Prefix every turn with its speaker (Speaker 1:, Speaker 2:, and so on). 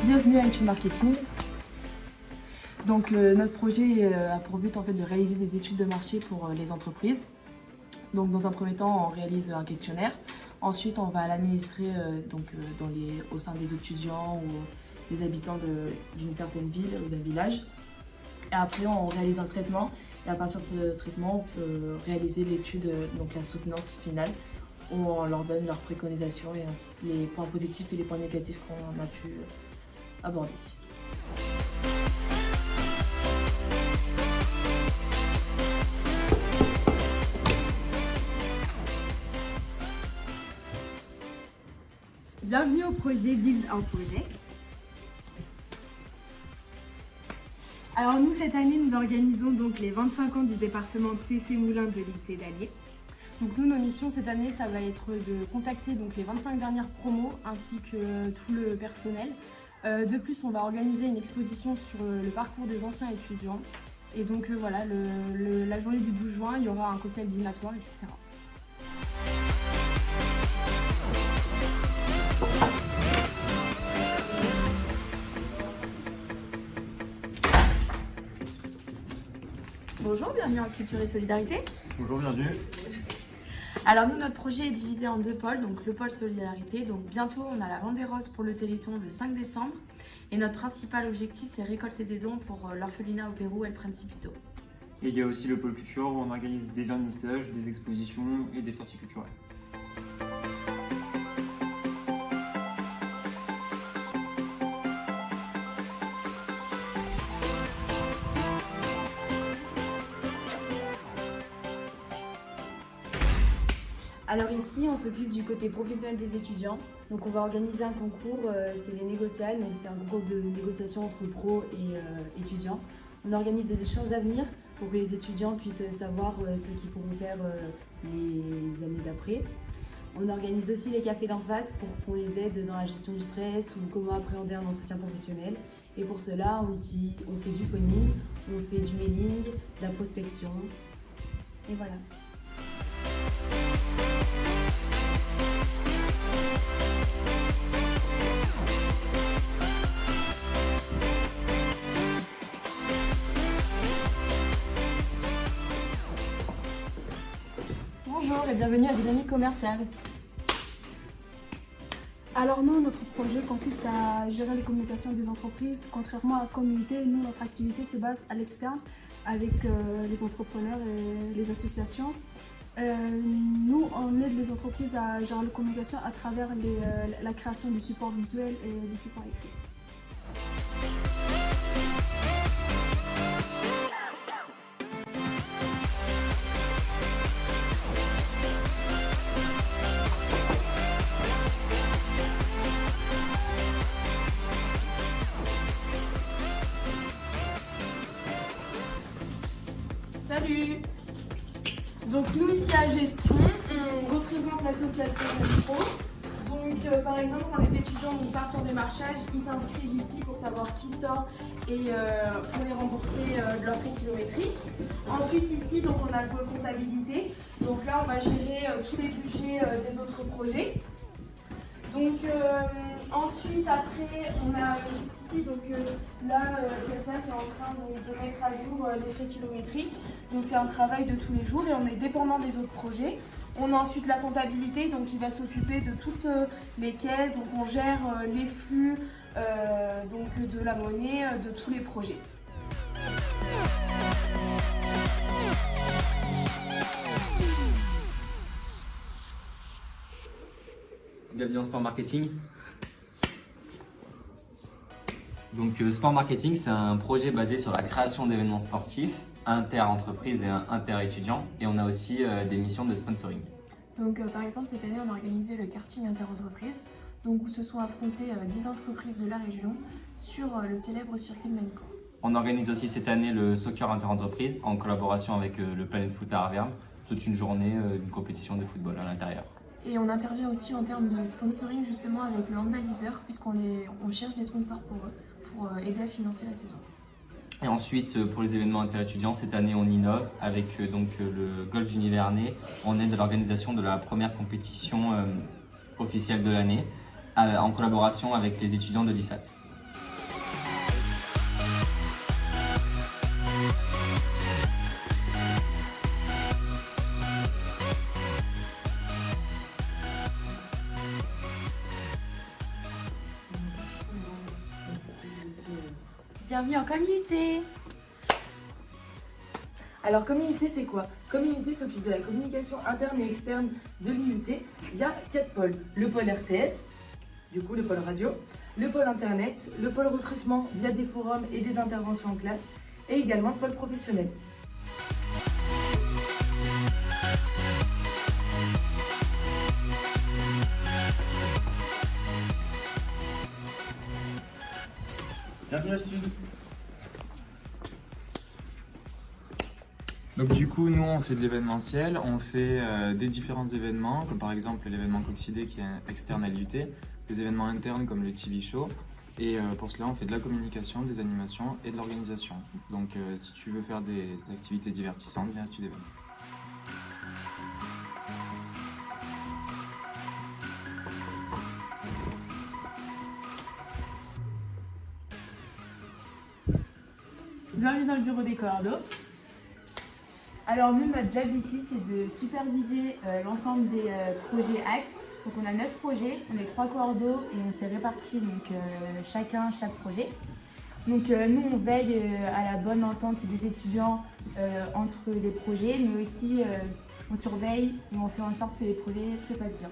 Speaker 1: Bienvenue à Études Marketing. Donc notre projet a pour but en fait de réaliser des études de marché pour les entreprises. Donc dans un premier temps, on réalise un questionnaire. Ensuite, on va l'administrer au sein des étudiants ou des habitants d'une certaine ville ou d'un village. Et après, on réalise un traitement. Et à partir de ce traitement, on peut réaliser l'étude, donc la soutenance finale, où on leur donne leurs préconisations et les points positifs et les points négatifs qu'on a pu aborder.
Speaker 2: Bienvenue au projet Build a Project. Alors nous, cette année, nous organisons donc les 25 ans du département TC Moulins de l'IT d'Allier.
Speaker 3: Donc nous, nos missions cette année, ça va être de contacter donc les 25 dernières promos ainsi que tout le personnel. De plus, on va organiser une exposition sur le parcours des anciens étudiants. Et donc voilà, la journée du 12 juin, il y aura un cocktail dînatoire, etc.
Speaker 4: Bonjour, bienvenue en Culture et Solidarité.
Speaker 5: Bonjour, bienvenue.
Speaker 4: Alors nous, notre projet est divisé en deux pôles, donc le pôle Solidarité. Donc bientôt, on a la Vendée Rose pour le Téléthon le 5 décembre. Et notre principal objectif, c'est récolter des dons pour l'orphelinat au Pérou et le Principito.
Speaker 5: Et il y a aussi le pôle culture où on organise des vernissages, des expositions et des sorties culturelles.
Speaker 6: Alors ici, on s'occupe du côté professionnel des étudiants. Donc on va organiser un concours, c'est les négociales, donc c'est un concours de négociation entre pros et étudiants. On organise des échanges d'avenir pour que les étudiants puissent savoir ce qu'ils pourront faire les années d'après. On organise aussi les cafés d'en face pour qu'on les aide dans la gestion du stress ou comment appréhender un entretien professionnel. Et pour cela, on fait du phoning, on fait du mailing, de la prospection, et voilà.
Speaker 3: Bonjour et bienvenue à Dynamique Commerciale.
Speaker 7: Alors nous, notre projet consiste à gérer les communications des entreprises. Contrairement à la communauté, nous, notre activité se base à l'externe avec les entrepreneurs et les associations. Nous, on aide les entreprises à gérer la communication à travers la création du support visuel et du support écrit.
Speaker 3: Salut! Donc nous ici à Gestion, on représente l'association Pro. Donc par exemple quand les étudiants partent en démarchage, ils s'inscrivent ici pour savoir qui sort et pour les rembourser de leurs frais kilométriques. Ensuite ici donc on a le pôle comptabilité. Donc là on va gérer tous les budgets des autres projets. Donc ensuite après on a juste ici quelqu'un qui est en train de mettre à jour les frais kilométriques. Donc c'est un travail de tous les jours et on est dépendant des autres projets. On a ensuite la comptabilité donc qui va s'occuper de toutes les caisses, donc on gère les flux donc de la monnaie de tous les projets.
Speaker 8: Bienvenue en Sport Marketing. Donc Sport Marketing, c'est un projet basé sur la création d'événements sportifs inter-entreprises et inter-étudiants, et on a aussi des missions de sponsoring.
Speaker 3: Donc par exemple cette année on a organisé le karting inter-entreprise, donc où se sont affrontées 10 entreprises de la région sur le célèbre circuit de Manicourt.
Speaker 8: On organise aussi cette année le soccer inter-entreprise en collaboration avec le Planet Foot à Arverne, toute une journée d'une compétition de football à l'intérieur.
Speaker 3: Et on intervient aussi en termes de sponsoring justement avec le handbaliseur, puisqu'on cherche des sponsors pour eux, pour aider à financer la saison.
Speaker 8: Et ensuite, pour les événements interétudiants, cette année on innove avec le golf du Nivernais. On aide à l'organisation de la première compétition officielle de l'année en collaboration avec les étudiants de l'ISAT.
Speaker 4: Bienvenue en communauté.
Speaker 9: Alors communauté c'est quoi? Communauté s'occupe de la communication interne et externe de l'IUT via 4 pôles. Le pôle RCF, du coup le pôle radio, le pôle internet, le pôle recrutement via des forums et des interventions en classe et également le pôle professionnel.
Speaker 5: Bienvenue à Sud.
Speaker 10: Donc du coup, nous on fait de l'événementiel, on fait des différents événements, comme par exemple l'événement Coccidé qui est externe à l'IUT, des événements internes comme le TV Show, et pour cela on fait de la communication, des animations et de l'organisation. Donc si tu veux faire des activités divertissantes, viens à Sud Événement.
Speaker 1: Bienvenue dans le bureau des coordos. Alors nous, notre job ici, c'est de superviser l'ensemble des projets ACT. Donc on a 9 projets, on est 3 coordos et on s'est répartis donc chaque projet. Donc nous, on veille à la bonne entente des étudiants entre les projets, mais aussi on surveille et on fait en sorte que les projets se passent bien.